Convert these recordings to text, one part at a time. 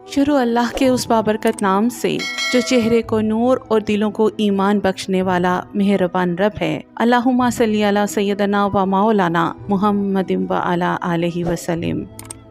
शुरू अल्लाह के उस बाबरकत नाम से जो चेहरे को नूर और दिलों को ईमान बख्शने वाला मेहरबान रब है। अल्लाहुम्मा सल्ली अला सय्यदना व मौलाना मुहम्मदिन व अला आलिहि वसल्लम।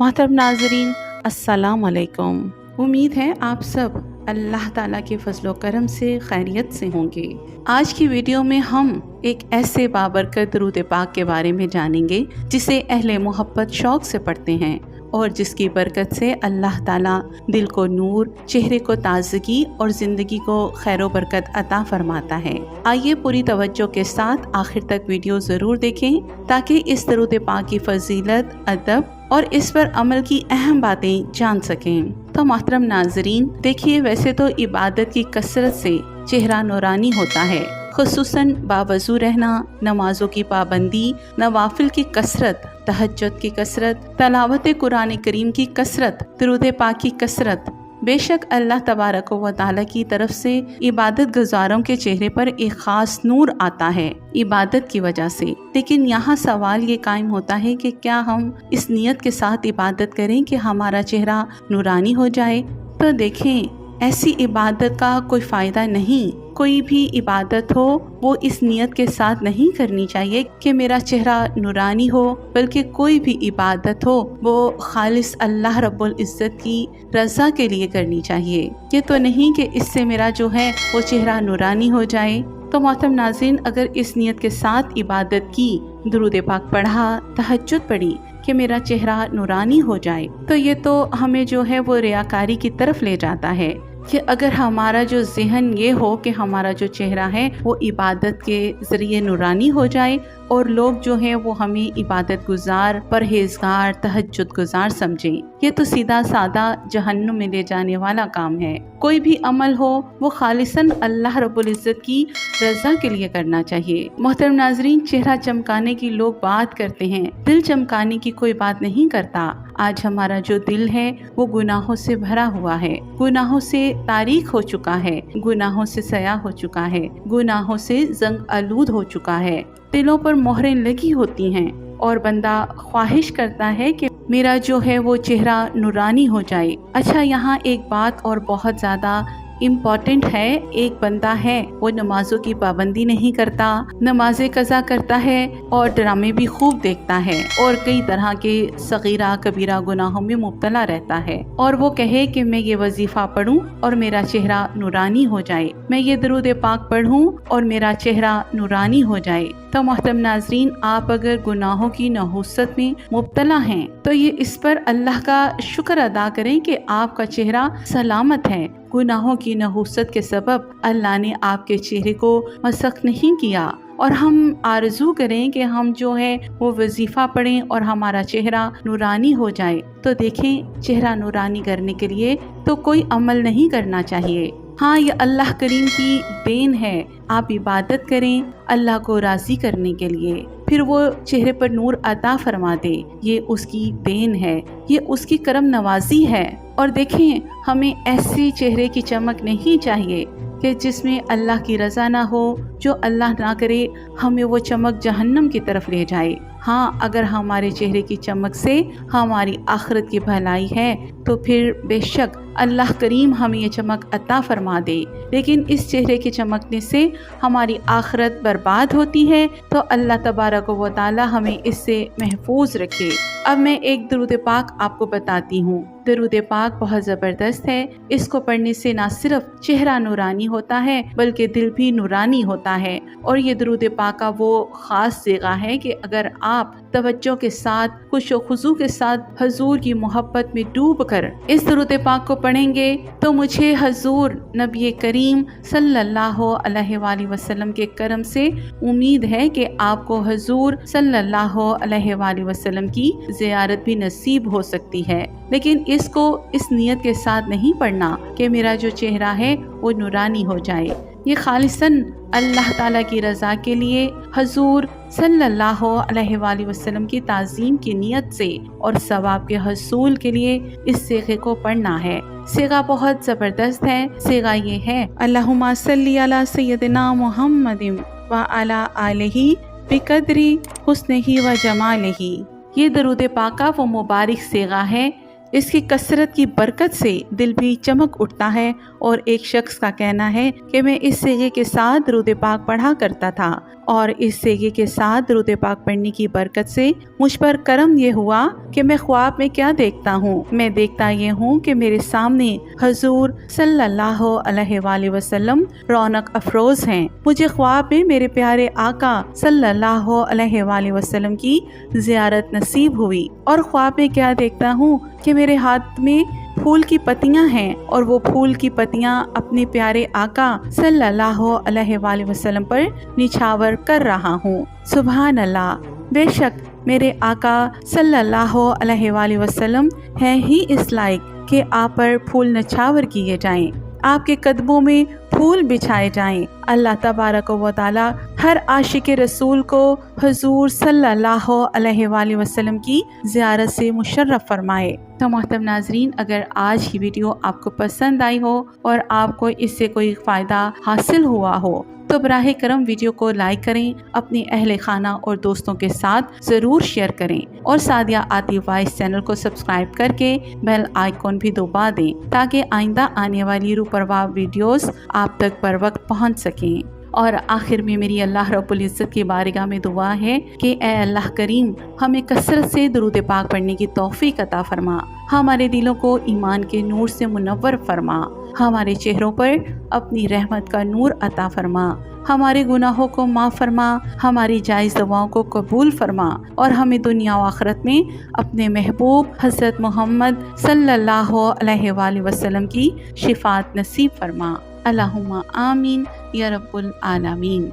मोहतरम नाज़रीन, अस्सलाम वालेकुम। उम्मीद है आप सब अल्लाह ताला के फजलो करम से खैरियत से होंगे। आज की वीडियो में हम एक ऐसे बाबरकत दुरूद पाक के बारे में जानेंगे जिसे अहले मोहब्बत शौक से पढ़ते हैं और जिसकी बरकत से अल्लाह ताला दिल को नूर, चेहरे को ताजगी और ज़िंदगी को खैर बरकत अता फरमाता है। आइए पूरी तवज्जो के साथ आखिर तक वीडियो ज़रूर देखें ताकि इस दुरूद पाक की फजीलत, अदब और इस पर अमल की अहम बातें जान सकें। तो मोहतरम नाजरीन, देखिए, वैसे तो इबादत की कसरत से चेहरा नूरानी होता है, खुसूसन बावजू रहना, नमाजों की पाबंदी, नवाफिल की कसरत, तहज्जुद की कसरत, तलावत कुरान करीम की कसरत, दुरूद पाक की कसरत। बेशक अल्लाह तबारक व तआला की तरफ से इबादत गुजारों के चेहरे पर एक ख़ास नूर आता है इबादत की वजह से। लेकिन यहाँ सवाल ये कायम होता है कि क्या हम इस नियत के साथ इबादत करें कि हमारा चेहरा नूरानी हो जाए? तो देखें, ऐसी इबादत का कोई फ़ायदा नहीं। कोई भी इबादत हो वो इस नियत के साथ नहीं करनी चाहिए कि मेरा चेहरा नूरानी हो, बल्कि कोई भी इबादत हो वो खालिस अल्लाह रब्बुल इज़्ज़त की रज़ा के लिए करनी चाहिए। ये तो नहीं कि इससे मेरा जो है वो चेहरा नूरानी हो जाए। तो मोहतरम नाज़रीन, अगर इस नियत के साथ इबादत की, दुरूद पाक पढ़ा, तहज्जुद पढ़ी कि मेरा चेहरा नूरानी हो जाए, तो ये तो हमें जो है वो रियाकारी की तरफ ले जाता है कि अगर हमारा जो ज़हन ये हो कि हमारा जो चेहरा है वो इबादत के ज़रिए नूरानी हो जाए और लोग जो हैं वो हमें इबादत गुजार, परहेज़गार, तहज्जुद गुजार समझें, ये तो सीधा सादा जहन्नुम में ले जाने वाला काम है। कोई भी अमल हो वो खालिसन अल्लाह रब्बुल इज़्ज़त की रज़ा के लिए करना चाहिए। मोहतरम नाज़रीन, चेहरा चमकाने की लोग बात करते हैं, दिल चमकाने की कोई बात नहीं करता। आज हमारा जो दिल है वो गुनाहों से भरा हुआ है, गुनाहों से तारीख हो चुका है, गुनाहों से सया हो चुका है, गुनाहों से जंग आलूद हो चुका है। दिलों पर मोहरें लगी होती हैं और बंदा ख्वाहिश करता है कि मेरा जो है वो चेहरा नूरानी हो जाए। अच्छा, यहाँ एक बात और बहुत ज़्यादा इम्पॉर्टेंट है। एक बंदा है वो नमाजों की पाबंदी नहीं करता, नमाजें कज़ा करता है और ड्रामे भी खूब देखता है और कई तरह के सगीरा कबीरा गुनाहों में मुब्तला रहता है, और वो कहे कि मैं ये वजीफ़ा पढ़ूं और मेरा चेहरा नूरानी हो जाए, मैं ये दुरूद पाक पढ़ूं और मेरा चेहरा नूरानी हो जाए। तो मोहतरम नाज़रीन, आप अगर गुनाहों की नहुसत में मुब्तला हैं तो ये इस पर अल्लाह का शुक्र अदा करें कि आपका चेहरा सलामत है। गुनाहों की नहुसत के सबब अल्लाह ने आपके चेहरे को मसख नहीं किया, और हम आरज़ू करें कि हम जो है वो वजीफ़ा पढ़ें और हमारा चेहरा नूरानी हो जाए। तो देखें, चेहरा नूरानी करने के लिए तो कोई अमल नहीं करना चाहिए। हाँ, ये अल्लाह करीम की देन है। आप इबादत करें अल्लाह को राज़ी करने के लिए, फिर वो चेहरे पर नूर अता फरमा दे, ये उसकी देन है, ये उसकी करम नवाजी है। और देखें, हमें ऐसी चेहरे की चमक नहीं चाहिए कि जिसमें अल्लाह की रज़ा ना हो, जो अल्लाह ना करे हमें वो चमक जहन्नम की तरफ ले जाए। हाँ, अगर हमारे चेहरे की चमक से हमारी आखिरत की भलाई है तो फिर बेशक अल्लाह करीम हमें ये चमक अता फरमा दे। लेकिन इस चेहरे के चमकने से हमारी आखिरत बर्बाद होती है, तो अल्लाह तबारक व तआला हमें इससे महफूज रखे। अब मैं एक दुरूद पाक आपको बताती हूँ। दुरूद पाक बहुत ज़बरदस्त है। इसको पढ़ने से ना सिर्फ चेहरा नूरानी होता है बल्कि दिल भी नूरानी होता है। और ये दुरूद पाक का वो ख़ास सिगा है कि अगर आप तवज्जो के साथ, खुशो खुजू के साथ हजूर की मोहब्बत में डूब कर इस दुरूद पाक को पढ़ेंगे तो मुझे हजूर नबी करीम सल्लल्लाहु अलैहि वसल्लम के करम से उम्मीद है कि आपको हजूर सल्लल्लाहु अलैहि वसल्लम की ज़ियारत भी नसीब हो सकती है। लेकिन इसको इस नियत के साथ नहीं पढ़ना कि मेरा जो चेहरा है वो नूरानी हो जाए। ये खालिसन अल्लाह ताला की रज़ा के लिए हजूर सल्लल्लाहु अलैहि वसल्लम की ताज़ीम की नियत से और सवाब के हसूल के लिए इस सीगे को पढ़ना है। सीगा बहुत ज़बरदस्त है। सीगा ये है, अल्लाहुम्मा सल्ली अला सय्यदिना मुहम्मदिन व अला आलिहि बिक़द्रि हुस्निही व जमालिही। ये दरूद पाक का वो मुबारक सीगा है اس کی کثرت کی برکت سے دل بھی چمک اٹھتا ہے۔ اور ایک شخص کا کہنا ہے کہ میں اس سیغے کے ساتھ درود پاک پڑھا کرتا تھا اور اس سیغے کے ساتھ درود پاک پڑھنے کی برکت سے مجھ پر کرم یہ ہوا کہ میں خواب میں کیا دیکھتا ہوں، میں دیکھتا یہ ہوں کہ میرے سامنے حضور صلی اللہ علیہ وآلہ وسلم رونق افروز ہیں۔ مجھے خواب میں میرے پیارے آقا صلی اللہ علیہ وآلہ وسلم کی زیارت نصیب ہوئی، اور خواب میں کیا دیکھتا ہوں کہ میرے ہاتھ میں پھول کی پتیاں ہیں اور وہ پھول کی پتیاں اپنے پیارے آقا صلی اللہ علیہ وآلہ وسلم پر نچھاور کر رہا ہوں۔ سبحان اللہ، بے شک میرے آقا صلی اللہ علیہ وآلہ وسلم ہیں ہی اس لائق کہ آپ پر پھول نچھاور کیے جائیں، آپ کے قدموں میں پھول بچھائے جائیں۔ اللہ تبارک و تعالی ہر عاشق رسول کو حضور صلی اللہ علیہ وآلہ وسلم کی زیارت سے مشرف فرمائے۔ تو محترم ناظرین، اگر آج کی ویڈیو آپ کو پسند آئی ہو اور آپ کو اس سے کوئی فائدہ حاصل ہوا ہو تو براہ کرم ویڈیو کو لائک کریں، اپنے اہل خانہ اور دوستوں کے ساتھ ضرور شیئر کریں، اور سعدیہ عاطف وائس چینل کو سبسکرائب کر کے بیل آئیکن بھی دبا دیں تاکہ آئندہ آنے والی روح پرواہ ویڈیوز آپ تک پر وقت پہنچ سکیں۔ اور آخر میں میری اللہ رب العزت کی بارگاہ میں دعا ہے کہ اے اللہ کریم ہمیں کثرت سے درود پاک پڑھنے کی توفیق عطا فرما، ہمارے دلوں کو ایمان کے نور سے منور فرما، ہمارے چہروں پر اپنی رحمت کا نور عطا فرما، ہمارے گناہوں کو معاف فرما، ہماری جائز دعاؤں کو قبول فرما، اور ہمیں دنیا و آخرت میں اپنے محبوب حضرت محمد صلی اللہ علیہ وآلہ وسلم کی شفاعت نصیب فرما۔ اللہم آمین یا رب العالمین۔